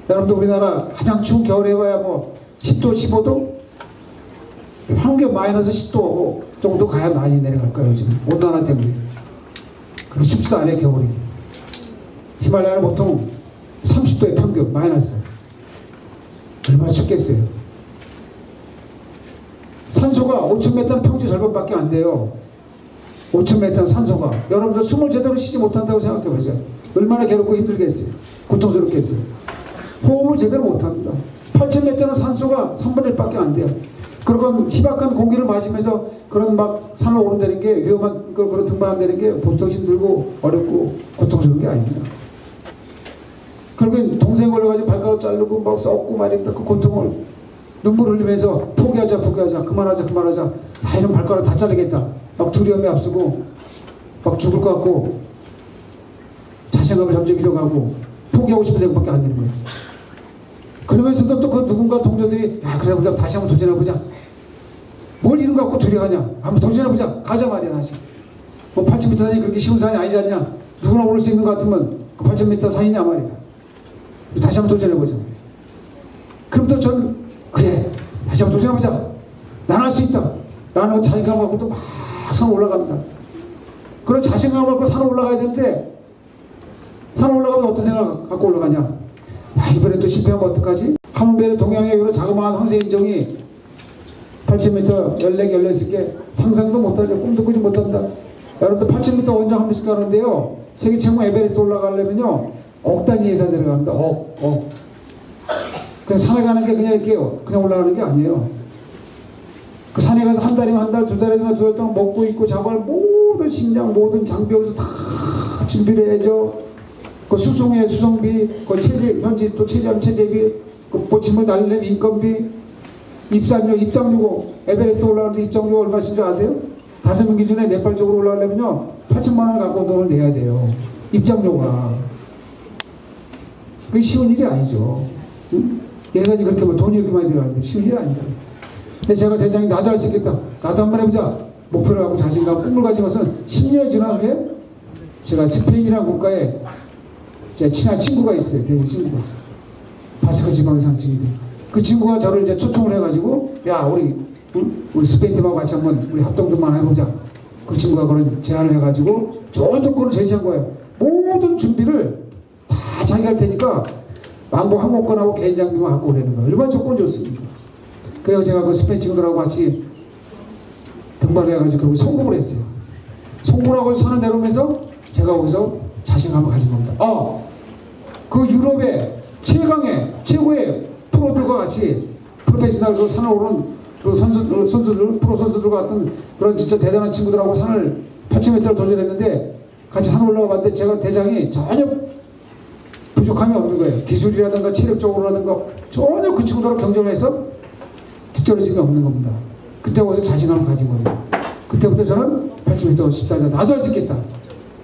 여러분들 우리나라 가장 추운 겨울에 해봐야 뭐 10도, 15도? 평균 마이너스 10도 정도 가야 많이 내려갈 거예요. 요즘 온난화 때문에. 그렇게 춥지도 않아요. 겨울이. 히말라야는 보통 30도의 평균 마이너스. 얼마나 춥겠어요. 산소가 5,000m는 평지 절반밖에 안 돼요. 5,000m는 산소가. 여러분들 숨을 제대로 쉬지 못한다고 생각해 보세요. 얼마나 괴롭고 힘들겠어요. 고통스럽겠어요. 호흡을 제대로 못합니다. 8,000m는 산소가 3분의 1밖에 안 돼요. 그러면 희박한 공기를 마시면서 그런 막 산을 오른다는 게 위험한 그런 등반한다는 게 보통 힘들고 어렵고 고통스러운 게 아닙니다. 결국엔 동생 걸려가지고 발가락 자르고 막 썩고 말입니다. 그 고통을 눈물 흘리면서 포기하자 그만하자 이런 발가락 다 자르겠다. 막 두려움이 앞서고 막 죽을 것 같고 자신감을 점점 잃어가고 포기하고 싶은 생각밖에 안 드는 거예요. 그러면서도 또 그 누군가 동료들이 야 그래 보자 다시 한번 도전해보자. 뭘 이런 거 갖고 두려워하냐. 한번 도전해보자. 가자 말이야 다시. 뭐 8,000m 산이 그렇게 쉬운 산이 아니지 않냐. 누구나 오를 수 있는 것 같으면 그 8,000m 산이냐 말이야. 다시 한번 도전해보자. 그럼 또 저는 그래 다시 한번 도전해보자. 난 할 수 있다. 라는 자신감 갖고 또 막 산 올라갑니다. 그런 자신감 갖고 산 올라가야 되는데 산 올라가면 어떤 생각 갖고 올라가냐. 야 이번에 또 실패하면 어떡하지? 하물며 동양의 여러 자그마한 황새 인종이 8,000m 14개 열려있을게 상상도 못하죠. 꿈도 꾸지 못한다. 여러분들 8,000m 원정 한 번씩 가는데요. 세계 최고 에베레스트 올라가려면요. 억 단위 예산 들어갑니다. 억. 그냥 산에 가는 게 그냥 이렇게 그냥 올라가는 게 아니에요. 그 산에 가서 한 달이면 한 달, 두 달이면 두 달 동안 먹고 있고 자고 할 모든 식량, 모든 장비 여기서 다 준비를 해야죠. 그 수송의 수송비, 그 체제, 현지 또 체제하는 체제비, 그 보침을 달리는 인건비, 입산료, 입장료고, 에베레스트 올라가는데 입장료 얼마인지 아세요? 5명 기준에 네팔 쪽으로 올라가려면요, 8천만 원 갖고 돈을 내야 돼요. 입장료가. 그게 쉬운 일이 아니죠. 응? 예산이 그렇게 뭐 돈이 이렇게 많이 들어가는데 쉬운 일이 아니다. 근데 제가 대장이 나도 할 수 있겠다. 나도 한번 해보자. 목표를 갖고 자신감, 꿈을 가진 것은 10년이 지난 후에 제가 스페인이라는 국가에 제 친한 친구가 있어요. 대구 친구가. 바스크 지방의 상층인데. 그 친구가 저를 이제 초청을 해가지고, 야, 우리 스페인 팀하고 같이 한번 우리 합동 좀 해보자. 그 친구가 그런 제안을 해가지고 좋은 조건을 제시한 거예요. 모든 준비를 다 자기가 할 테니까 왕복 항공권하고 개인 장비만 갖고 오라는 거예요. 얼마나 조건 좋습니까? 그래서 제가 그 스페인 친구들하고 같이 등반을 해가지고 결국 성공을 했어요. 성공하고 산을 내려오면서 제가 거기서 자신감을 가진 겁니다. 그 유럽의 최고의 프로들과 같이 프로페셔널 그 산을 오르는 그 선수들, 프로 선수들과 같은 그런 진짜 대단한 친구들하고 산을 8,000m를 도전했는데 같이 산 올라가 봤는데 제가 대장이 전혀 부족함이 없는 거예요. 기술이라든가 체력적으로라든가 전혀 그 친구들하고 경쟁을 해서 뒤떨어짐이 없는 겁니다. 그때 거기서 자신감을 가진 거예요. 그때부터 저는 8,000m 14자 나도 할 수 있겠다.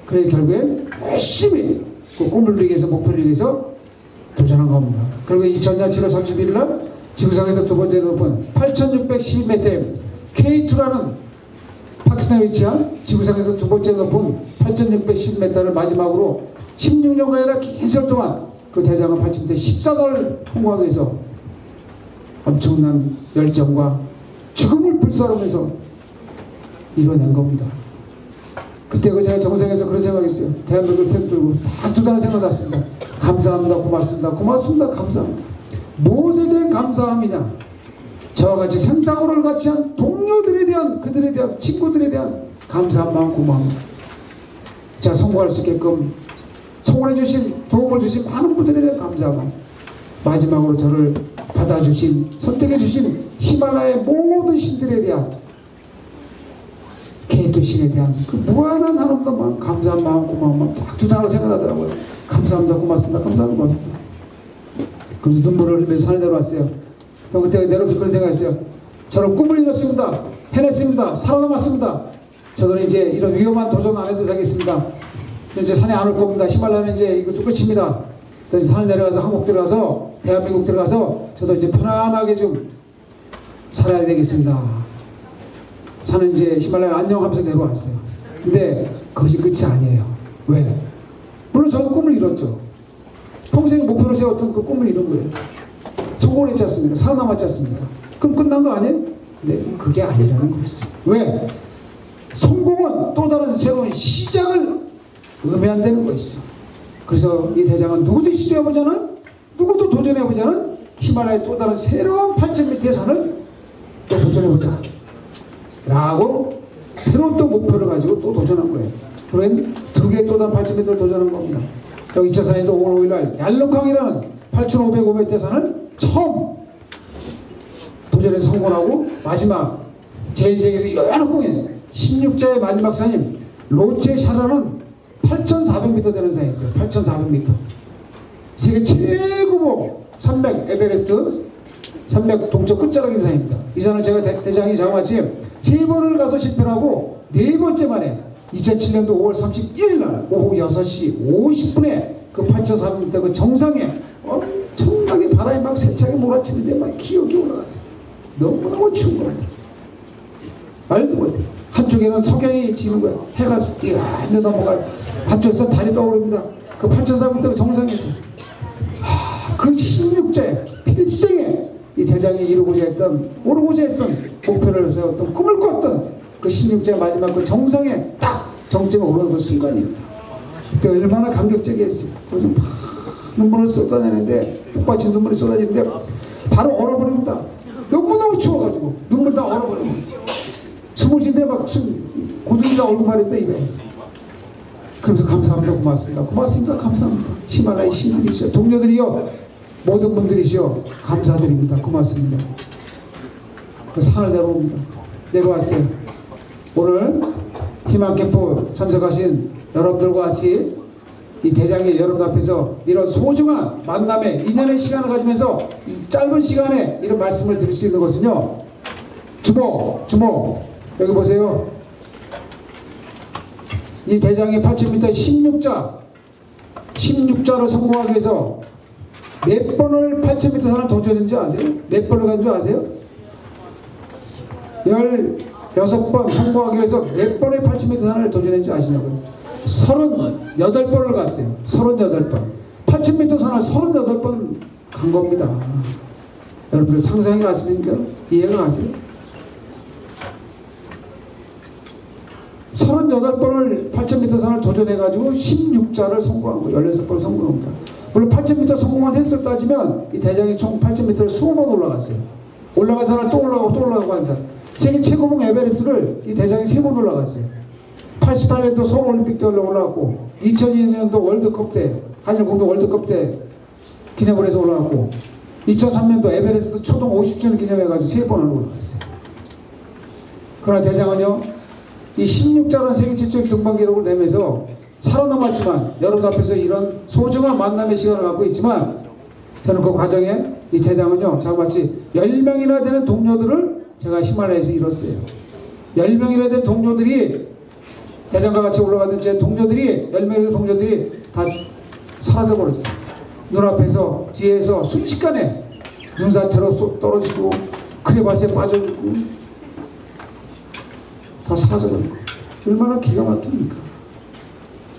그래서 결국에 열심히 그 꿈을 이루기 위해서 목표를 이루기 위해서 도전한 겁니다. 그리고 2000년 7월 31일 날 지구상에서 두 번째 높은 8,611m의 K2라는 파키스탄에 위치한 지구상에서 두 번째 높은 8,611m를 마지막으로 16년가 아니라 긴 세월 동안 그 대장을 8,000m 14사를 통과하기 위해서 엄청난 열정과 죽음을 불사르면서 이뤄낸 겁니다. 그때 그 제가 정상에서 그런 생각했어요. 대한민국을 팬들고 다 두 단어 생각났습니다. 감사합니다. 고맙습니다. 고맙습니다. 감사합니다. 무엇에 대한 감사함이냐? 저와 같이 생사고를 같이 한 동료들에 대한, 그들에 대한, 친구들에 대한 감사한 마음, 고마움. 제가 성공할 수 있게끔 성공해 주신, 도움을 주신 많은 분들에 대한 감사함. 마지막으로 저를 받아주신, 선택해 주신 히말라야의 모든 신들에 대한, K2 신에 대한 그 무한한 하나보다 마음, 감사한 마음, 고마운 마음 딱 두 단어가 생각나더라고요. 감사합니다. 고맙습니다. 감사합니다. 고맙습니다. 그래서 눈물을 흘리면서 산에 내려왔어요. 그때 내려오면서 그런 생각했어요. 저는 꿈을 이뤘습니다. 해냈습니다. 살아남았습니다. 저는 이제 이런 위험한 도전 안 해도 되겠습니다. 이제 산에 안 올 겁니다. 히말라야는 이제 이거 끝입니다. 그래서 산에 내려가서 한국 들어가서 대한민국 들어가서 저도 이제 편안하게 좀 살아야 되겠습니다. 산은 이제 히말라야 안녕하면서 내려왔어요. 근데 그것이 끝이 아니에요. 왜? 물론 저도 꿈을 이뤘죠. 평생 목표를 세웠던 그 꿈을 이룬 거예요. 성공을 했지 않습니까? 살아남았지 않습니까? 그럼 끝난 거 아니에요? 네, 그게 아니라는 거였어요. 왜? 성공은 또 다른 새로운 시작을 의미한다는 거였어요. 그래서 이 대장은 누구도 시도해보자는, 누구도 도전해보자는 히말라야 또 다른 새로운 8,000m의 산을 또 도전해보자 라고 새로운 또 목표를 가지고 또 도전한 거예요. 그러면 두 개의 또 다른 8,000m를 도전한 겁니다. 여기 2차 산에도 5월 5일날 얄릉캉이라는 8,505m 산을 처음 도전해서 성공하고 마지막 제 인생에서 여러 꿈인 16자의 마지막 산인 로체샤라는 8,400m 되는 산이 있어요. 8,400m. 세계 최고봉 산맥 에베레스트 산맥 동쪽 끝자락인 산입니다. 이 산을 제가 대장이 저같이 3번을 가서 실패하고 4번째 만에 2007년도 5월 31일 날 오후 6시 50분에 그 8,400m 그 정상에 엄청나게 바람이 막 세차게 몰아치는데 막 기억이 올라갔어요. 너무너무 추운 겁니다. 말도 못해. 한쪽에는 석양이 지는 거야. 해가 띄어내 넘어가요. 한쪽에서 달이 떠오릅니다. 그 8,400m 정상에서 그 16제 필생에 이 대장이 이루고자 했던, 오르고자 했던 목표를 세웠던, 꿈을 꿨던 그 16제 마지막 그 정상에 딱 정점에 오르는 그 순간입니다. 그때 얼마나 감격적이었어요. 그래서 막 눈물을 쏟아내는데, 폭받친 눈물이 쏟아지는데 바로 얼어버립니다. 너무너무 추워가지고 눈물 다 얼어버리고 숨을 쉴 때 막 고둥이 다 얼굴말이 떠 입에. 그러면서 감사합니다. 고맙습니다. 고맙습니다. 감사합니다. 히말라야 신들이시여, 동료들이여, 모든 분들이시여 감사드립니다. 고맙습니다. 그 산을 내려옵니다. 내려왔어요. 오늘 희망 캠프 참석하신 여러분들과 같이 이 대장이 여러분 앞에서 이런 소중한 만남의 인연의 시간을 가지면서 이 짧은 시간에 이런 말씀을 드릴 수 있는 것은요, 주모 여기 보세요. 이 대장이 8,000m 16자를 성공하기 위해서 몇 번을 8,000m 산을 도전했는지 아세요? 몇 번을 간 줄 아세요? 16번 성공하기 위해서 몇 번의 8,000m 산을 도전했는지 아시냐고요? 38번을 갔어요. 38번. 8,000m 산을 38번 간 겁니다. 여러분들 상상이 가십니까? 이해가 가세요? 38번을 8,000m 산을 도전해가지고 16자를 성공한 거예요. 16번을 성공합니다. 물론 8,000m 성공한 횟수를 따지면 이 대장이 총 8,000m를 20번 올라갔어요. 올라간 사람 또 올라가고 한 사람. 세계 최고봉 에베레스트를 이 대장이 3번 올라갔어요. 88년도 서울올림픽 때 올라갔고 2002년도 월드컵 때 한일공동 월드컵 때 기념을 해서 올라갔고 2003년도 에베레스트 초동 50주년 기념해가지고 3번을 올라갔어요. 그러나 대장은요, 이 16자라는 세계 최초의 등반 기록을 내면서 살아남았지만 여러분 앞에서 이런 소중한 만남의 시간을 갖고 있지만 저는 그 과정에 이 대장은요, 자그마치 10명이나 되는 동료들을 제가 히말라야에서 잃었어요. 10명이나 된 동료들이 대장과 같이 올라가던 제 동료들이 10명이나 된 동료들이 다 사라져버렸어요. 눈앞에서 뒤에서 순식간에 눈사태로 쏙 떨어지고 크레바스에 빠져주고 다 사라져버리고 얼마나 기가 막힙니까?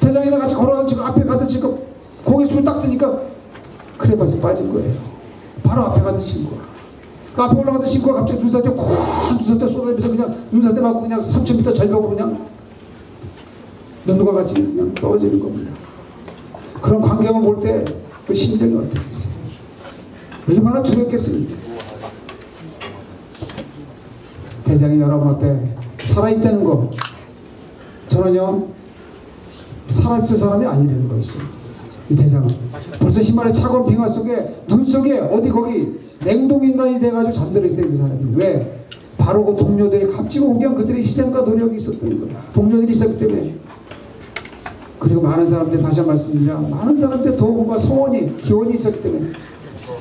대장이랑 같이 걸어가던 지금 앞에 가던 지금 고개 숨을 딱 뜨니까 크레바스에 빠진 거예요. 바로 앞에 가던 친구가. 그 앞에 올라가던 친구가 갑자기 눈사태 눈사태 쏟아지면서 그냥 눈사태 맞고 그냥 3,000m 절벽으로 그냥 눈누가 같이 그냥 떨어지는 겁니다. 그런 광경을 볼 때 그 심정이 어떻겠어요? 얼마나 두렵겠습니까? 대장이 여러분 앞에 살아있다는 거, 저는요 살아있을 사람이 아니라는 것이죠. 이 대장은 벌써 히말라야 차가운 빙하 속에 눈 속에 어디 거기 냉동인간이 돼가지고 잠들어 있어요. 그 사람이. 왜? 바로 그 동료들이 값지고 우기한 그들의 희생과 노력이 있었던 거예요. 동료들이 있었기 때문에. 그리고 많은 사람들이, 다시 한 번 말씀드리자, 많은 사람들의 도움과 소원이, 기원이 있었기 때문에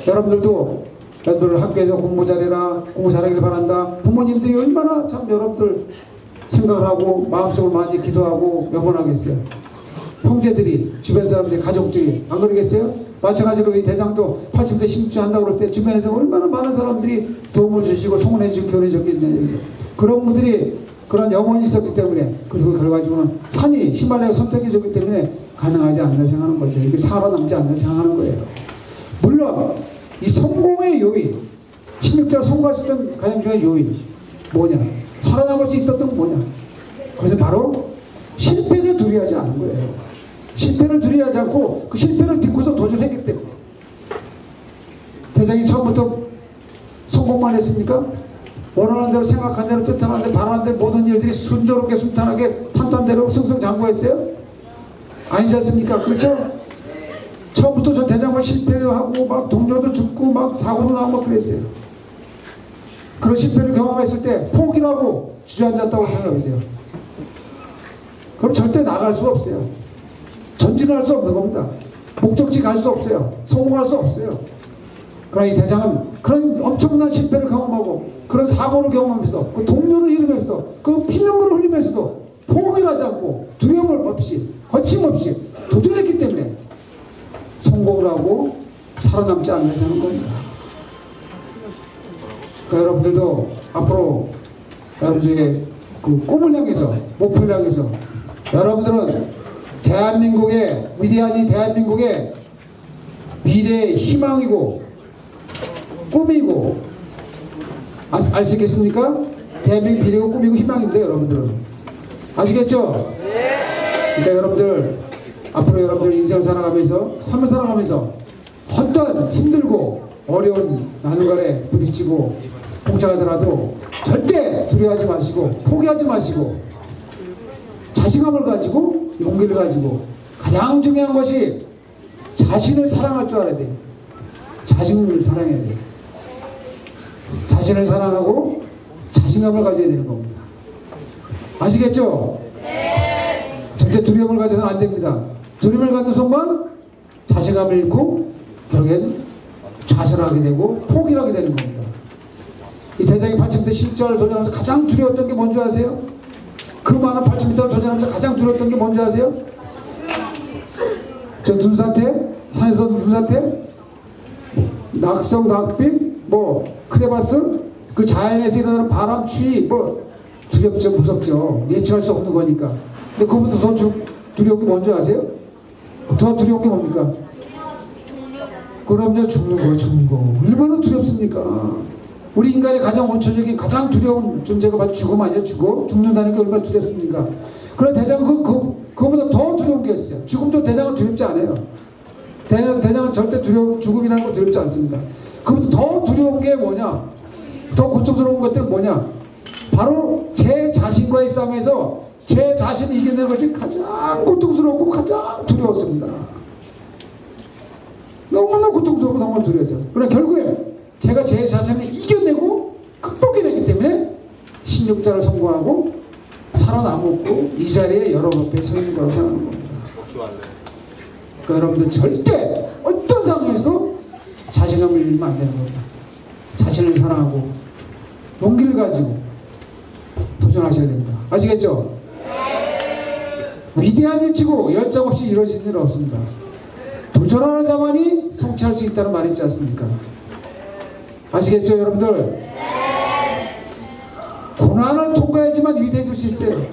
여러분들도 학교에서 공부 잘해라, 공부 잘하길 바란다. 부모님들이 얼마나 참 여러분들 생각을 하고 마음속으로 많이 기도하고 염원하겠어요. 형제들이, 주변 사람들이, 가족들이 안 그러겠어요? 마찬가지로 이 대장도 8,000대 16주 한다고 그럴 때 주변에서 얼마나 많은 사람들이 도움을 주시고 소원해 주시고 교훈해 주셨겠냐. 그런 분들이 그런 영혼이 있었기 때문에, 그리고 결과적으로는 산이 히말라야 선택해 줬기 때문에 가능하지 않나 생각하는 거죠. 이게 살아남지 않나 생각하는 거예요. 물론 이 성공의 요인, 16자 성공할 수 있던 가장 중요한 요인 뭐냐, 살아남을 수 있었던 뭐냐, 그래서 바로 실패를 두려워하지 않은 거예요. 실패를 두려워하지 않고 그 실패를 딛고서 도전했기 때문에. 대장이 처음부터 성공만 했습니까? 원하는 대로, 생각한 대로, 뜻하는 대로, 바라는 대로 모든 일들이 순조롭게 순탄하게 탄탄대로 승승장구했어요? 아니지 않습니까? 그렇죠? 처음부터 저 대장과 실패하고 막 동료도 죽고 막 사고도 나고 막 그랬어요. 그런 실패를 경험했을 때 포기라고 주저앉았다고 생각하세요. 그럼 절대 나갈 수가 없어요. 전진할 수 없는 겁니다. 목적지 갈 수 없어요. 성공할 수 없어요. 그러나 이 대장은 그런 엄청난 실패를 경험하고 그런 사고를 경험하면서 그 동료를 잃으면서 그 피눈물을 흘리면서도 포기를 하지 않고 두려움을 없이 거침없이 도전했기 때문에 성공을 하고 살아남지 않는 사는 겁니다. 그러니까 여러분들도 앞으로 여러분들의 그 꿈을 향해서, 목표를 향해서 여러분들은 대한민국의 위대한 이 대한민국의 미래의 희망이고 꿈이고, 알 수 있겠습니까? 대한민국 미래고 꿈이고 희망인데 여러분들은 아시겠죠? 그러니까 여러분들 앞으로 여러분들 인생을 살아가면서, 삶을 살아가면서 어떤 힘들고 어려운 나눔간에 부딪히고 봉착하더라도 절대 두려워하지 마시고 포기하지 마시고 자신감을 가지고 용기를 가지고, 가장 중요한 것이 자신을 사랑할 줄 알아야 돼요. 자신을 사랑해야 돼요. 자신을 사랑하고 자신감을 가져야 되는 겁니다. 아시겠죠? 네. 절대 두려움을 가져서는 안 됩니다. 두려움을 갖는 순간 자신감을 잃고 결국엔 좌절하게 되고 포기를 하게 되는 겁니다. 이 대장이 8,000m 실전을 도전하면서 가장 두려웠던 게 뭔지 아세요? 그 많은 8,000m를 도전하면서 가장 두려웠던 게 뭔지 아세요? 저 눈사태? 산에서 눈사태? 낙성, 낙빔? 뭐 크레바스? 그 자연에서 일어나는 바람, 추위 뭐 두렵죠, 무섭죠. 예측할 수 없는 거니까. 근데 그것보다 더 두려운 게 뭔지 아세요? 더 두려운 게 뭡니까? 그럼요, 죽는 거예요, 죽는 거. 얼마나 두렵습니까? 우리 인간의 가장 원초적인 가장 두려운 존재가 바로 죽음 아니에요? 죽는다는 게 얼마나 두렵습니까? 그러나 대장은 그거보다 더 두려운 게 있어요. 죽음도 대장은 두렵지 않아요. 대장은 절대 죽음이라는 거 두렵지 않습니다. 그보다 더 두려운 게 뭐냐? 더 고통스러운 것들은 뭐냐? 바로 제 자신과의 싸움에서 제 자신을 이겨내는 것이 가장 고통스럽고 가장 두려웠습니다. 너무나 고통스럽고 너무 두려워서. 그러나 결국에 제가 제 자신을 이겨내고 극복해내기 때문에 16자를 성공하고 살아남았고 이 자리에 여러분 앞에 서 있는 거라고 생각하는 겁니다. 그러니까 여러분들 절대 어떤 상황에서도 자신감을 잃으면 안 되는 겁니다. 자신을 사랑하고 용기를 가지고 도전하셔야 됩니다. 아시겠죠? 위대한 일치고 열정 없이 이루어지는 일 없습니다. 도전하는 자만이 성취할 수 있다는 말이 있지 않습니까? 아시겠죠, 여러분들? 고난을 통과해야지만 위대해질 수 있어요.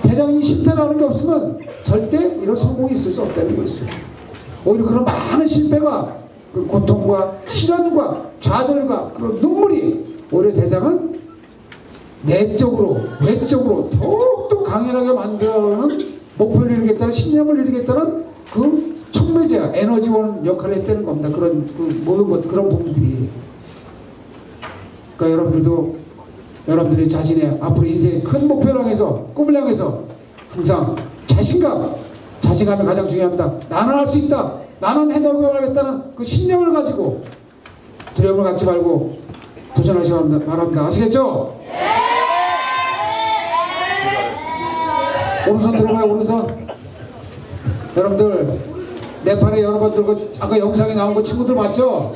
대장이 실패라는 게 없으면 절대 이런 성공이 있을 수 없다는 거 있어요. 오히려 그런 많은 실패가 그 고통과 시련과 좌절과 그런 눈물이 오히려 대장은 내적으로 외적으로 더욱더 강렬하게 만들어가는 목표를 이루겠다는 신념을 이루겠다는 그 촉매제야 에너지원 역할을 했다는 겁니다. 그런 그 모든 것 그런 부분들이. 그러니까 여러분들도 여러분들이 자신의 앞으로 인생의 큰 목표를 향해서 꿈을 향해서 항상 자신감이 가장 중요합니다. 나는 할 수 있다. 나는 해내고야겠다는 그 신념을 가지고 두려움을 갖지 말고 도전하시기 바랍니다. 아시겠죠? 오른손 들어봐요. 오른손. 여러분들 내 팔에 여러 번 들고 아까 영상에 나온 거 친구들 맞죠?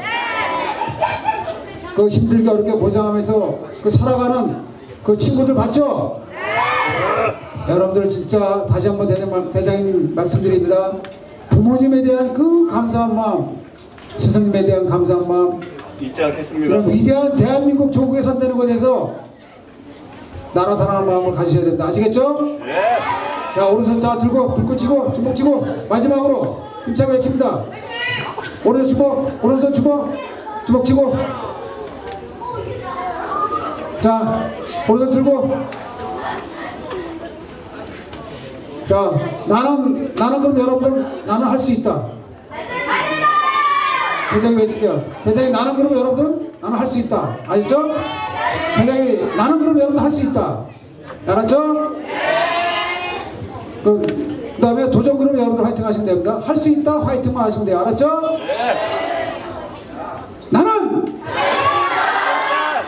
그 힘들게 어렵게 고생하면서 그 살아가는 그 친구들 맞죠? 여러분들 진짜 다시 한번 대장님 말씀드립니다. 부모님에 대한 그 감사한 마음, 스승님에 대한 감사한 마음 잊지 않겠습니다. 그럼 위대한 대한민국 조국에 산다는 것에 대해서 나라 사랑하는 마음을 가지셔야 됩니다. 아시겠죠? 네. 자, 오른손 다 들고 불꽃 치고 주먹 치고 마지막으로 힘차게 외칩니다. 오른손 주먹, 오른손 주먹, 주먹 치고. 자, 오른손 들고. 자, 나는 그럼 여러분들 나는 할 수 있다. 대장이 외칠게요. 대장이 나는 그럼 여러분들은 나는 할 수 있다. 알죠? 대장이 나는 그럼 여러분들 할 수 있다. 알았죠? 그 다음에 도전 그럼 여러분들 화이팅 하시면 됩니다. 할 수 있다 화이팅만 하시면 돼요. 알았죠? 나는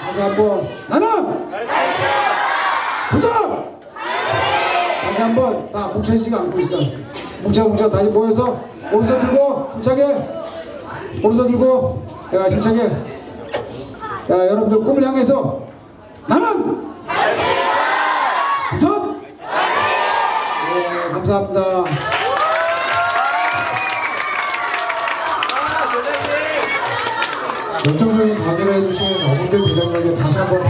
다시 한번 나는 도전 다시 한번 다 뭉쳐지지가 않고 있어. 뭉쳐 다시 모여서 오른손 들고 힘차게 오른손 들고 야 힘차게 야 여러분들 꿈을 향해서 나는 도전 네, 감사합니다. 열정적인 강의를 해주신 어문대 대장님에게 다시 한번